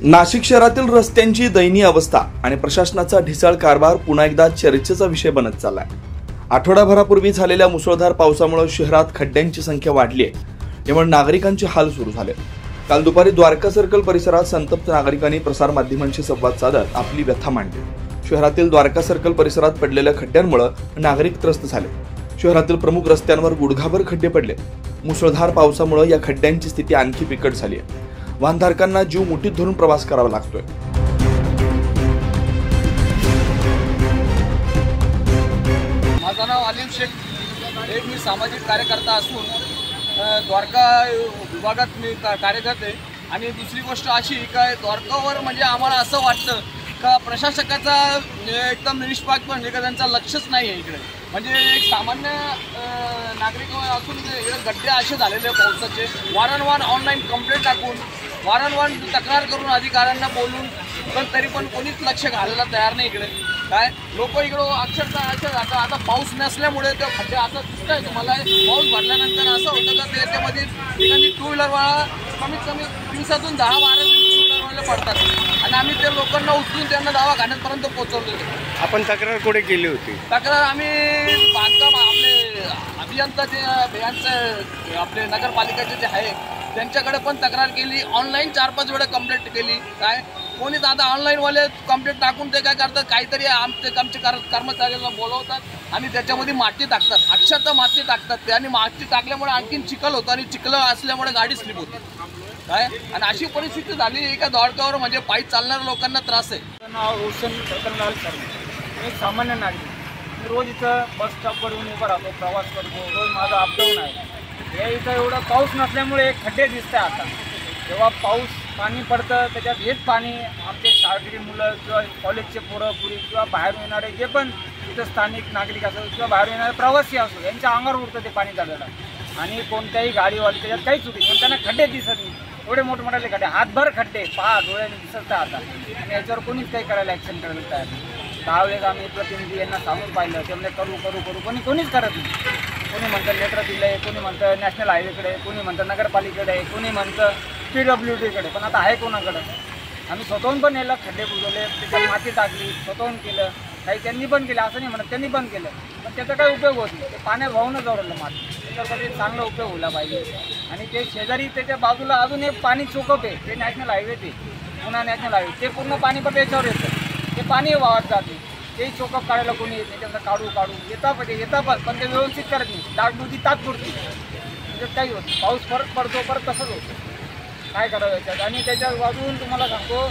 नाशिक शहरातील रस्त्यांची दयनीय अवस्था आणि प्रशासनाचा ढिसाळ कारभार पुन्हा एकदा चर्चेचा विषय बनत चाललाय। आठवडाभरापूर्वी झालेल्या मुसळधार पावसामुळे शहरात खड्ड्यांची संख्या वाढली आहे, यामुळे नागरिकांचे हाल सुरू झाले। काल दुपारी द्वारका सर्कल परिसरात संतप्त नागरिकांनी प्रसार माध्यमांशी संवाद साधत आपली व्यथा मांडली। शहरातील द्वारका सर्कल परिसरात पडलेल्या खड्ड्यांमुळे नागरिक त्रस्त झाले। शहरातील प्रमुख रस्त्यांवर गुडघाभर खड्डे पडले। मुसळधार पावसामुळे या खड्ड्यांची स्थिती आणखी बिकट झाली आहे। वाहनधारकांना जीव मुठीत धरून प्रवास करावा लागतोय। माझं नाव आलिम शेख, एक मी सामाजिक कार्यकर्ता असून द्वारका विभागात मी कार्यरत आहे। आणि दुसरी गोष्ट अशी का द्वारकावर म्हणजे आम्हाला असं वाटतं का प्रशासकाचा एकदम निष्पक्षपात का त्यांचा लक्षच नाही आहे इकडे। म्हणजे एक सामान्य नागरिक असून इकडे गड्डे असे झालेले पावसाचे, वारंवार ऑनलाईन कंप्लेंट टाकून वारंवार तक्रार करून अधिकाऱ्यांना बोलून पण तरी पण कोणीच लक्ष घालायला तयार नाही इकडे। काय लोक इकडं अक्षरशः असे जातात। आता पाऊस नसल्यामुळे ते खड्डे असं दिसत आहे तुम्हाला। पाऊस भरल्यानंतर असं होतं का त्याच्यामध्ये एखादी टू व्हीलरवाला कमीत कमी दिवसातून 10-12 टू व्हीलरवाले पडतात आणि आम्ही ते लोकांना उचलून त्यांना दवाखान्यापर्यंत पोहोचवलेलो। आपण तक्रार कुठे केली होती? तक्रार आम्ही बांधकाम आपले अभियंता जे यांचं आपले नगरपालिकेचे जे आहे त्यांच्याकडे पण तक्रार केली। ऑनलाईन 4-5 वेळा कंप्लेंट केली। काय कोणीच आता ऑनलाईनवाले कंप्लेंट टाकून ते काय करतात, काहीतरी आमचे कर्मचाऱ्यांना बोलवतात आणि त्याच्यामध्ये माती टाकतात, अक्षरशः माती टाकतात ते। आणि माती टाकल्यामुळे आणखीन चिखल होतं आणि चिखल असल्यामुळे गाडी स्लिप होते। काय आणि अशी परिस्थिती झाली आहे का द्वारकावर म्हणजे पायी चालणाऱ्या लोकांना त्रास आहे। नाव रोशन रतनलाल शर्मा, एक सामान्य नागरिक। मी रोज इथं बस स्टॉपवर येऊन उभा राहतो, प्रवास करतो, रोज माझा अपडाऊन आहे। हे इथं एवढा पाऊस नसल्यामुळे खड्डे दिसत आहे। आता जेव्हा पाणी पडतं त्याच्यात हेच पाणी आमचे शाळकरी मुलं किंवा कॉलेजचे पोरं पुरी किंवा बाहेर येणारे जे पण इथं स्थानिक नागरिक असो किंवा बाहेर येणारे प्रवासी असो यांच्या अंगावर उडतं ते पाणी झालेलं। आणि कोणत्याही गाडीवाले त्याच्यात काही चुकी पण त्यांना खड्डे दिसत नाही। एवढे मोठमोठे खड्डे, हातभर खड्डे, पहा डोळ्याने दिसत आता। आणि याच्यावर कोणीच काही करायला ॲक्शन करायला तयार नाही। 10 वेळेस आम्ही प्रतिनिधी यांना सांगून पाहिलं, ते म्हणजे करू कोणीच करत नाही। कोणी म्हणतं लेटर दिलं आहे, कोणी म्हणतं नॅशनल हायवेकडे, कोणी म्हणतं नगरपालिकेकडे आहे, कोणी म्हणतं PWDकडे, पण आता आहे कोणाकडं? आम्ही स्वतःहून पण याला खड्डे बुजवले, त्याच्यात माती टाकली, स्वतःहून केलं। काही त्यांनी पण केलं असं नाही म्हणत, त्यांनी पण केलं, पण त्याचा काही उपयोग होत नाही। ते पाण्यात वाहूनच जावलं माती, त्याच्यासाठी चांगला उपयोग होला पाहिजे। आणि ते शेजारी त्याच्या बाजूला अजून एक पाणी चोकप आहे, ते नॅशनल हायवे, ते पुन्हा नॅशनल हायवे, ते पूर्ण पाणी पण याच्यावर येतं, ते पाणी वाहत जाते। ते चोकप काढायला कोणी येत नाही, त्यांना काढू येता पण ते व्यवस्थित करत नाही। डागडुजी तात्पुरती, त्याच्यात काही होत नाही। पाऊस परत तसंच होतं, काय करावं याच्यात? आणि त्याच्या बाजून तुम्हाला सांगतो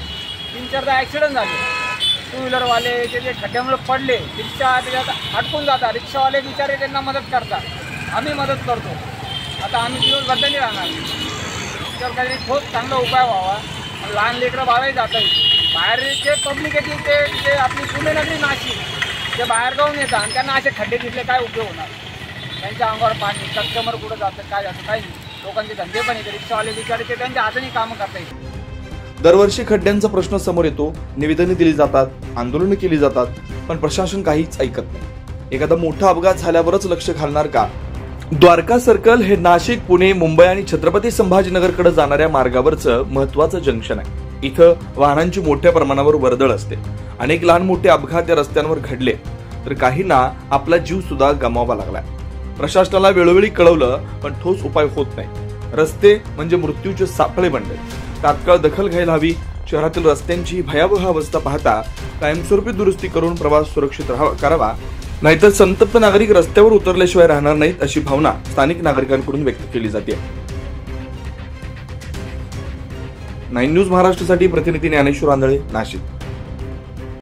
3-4दा ॲक्सिडेंट झाले। टू व्हीलरवाले जे खड्ड्यामुळे पडले, रिक्षा त्याच्यात अडकून जातात, रिक्षावाले बिचारे त्यांना मदत करतात, आम्ही मदत करतो। आता आम्ही दिवसभर नाही राहणार, त्याच्यावर काहीतरी ठोस चांगला उपाय व्हावा। लहान लेकरं बाहेर जात आहेत, बाहेरचे पब्लिक आहे ते आपली पुणे नगरी नाशिक ते बाहेर जाऊन येतात आणि त्यांना असे खड्डे दिसले काय उपयोग होणार? त्यांच्या अंगावर पाणी, कस्टमर कुठं जातं, काय जातं, काही नाही। लोकांचे धंदे पण येते, रिक्षावाले बिचारे ते त्यांच्या हाताने कामं करता येते। दरवर्षी खड्ड्यांचा प्रश्न समोर येतो, निवेदने दिली जातात, आंदोलनं केली जातात, पण प्रशासन काहीच ऐकत नाही। एखादा मोठा अपघात झाल्यावरच लक्ष घालणार का? द्वारका सर्कल हे नाशिक, पुणे, मुंबई आणि छत्रपती संभाजीनगरकडे जाणाऱ्या मार्गावरचं महत्वाचं जंक्शन आहे। इथं वाहनांची मोठ्या प्रमाणावर वर्दळ असते। अनेक लहान मोठे अपघात या रस्त्यांवर घडले तर काहींना आपला जीव सुद्धा गमावावा लागलाय। प्रशासनाला वेळोवेळी कळवलं पण ठोस उपाय होत नाही। रस्ते म्हणजे मृत्यूचे सापळे बनले। तात्काळ दखल घ्यायला हवी। शहरातील रस्त्यांची भयावह अवस्था पाहता कायमस्वरूपी दुरुस्ती करून प्रवास सुरक्षित करावा, नाहीतर संतप्त नागरिक रस्त्यावर उतरल्याशिवाय राहणार नाहीत, अशी भावना स्थानिक नागरिकांकडून व्यक्त केली जाते। 9 न्यूज महाराष्ट्रासाठी प्रतिनिधी ज्ञानेश्वर आंधळे, नाशिक।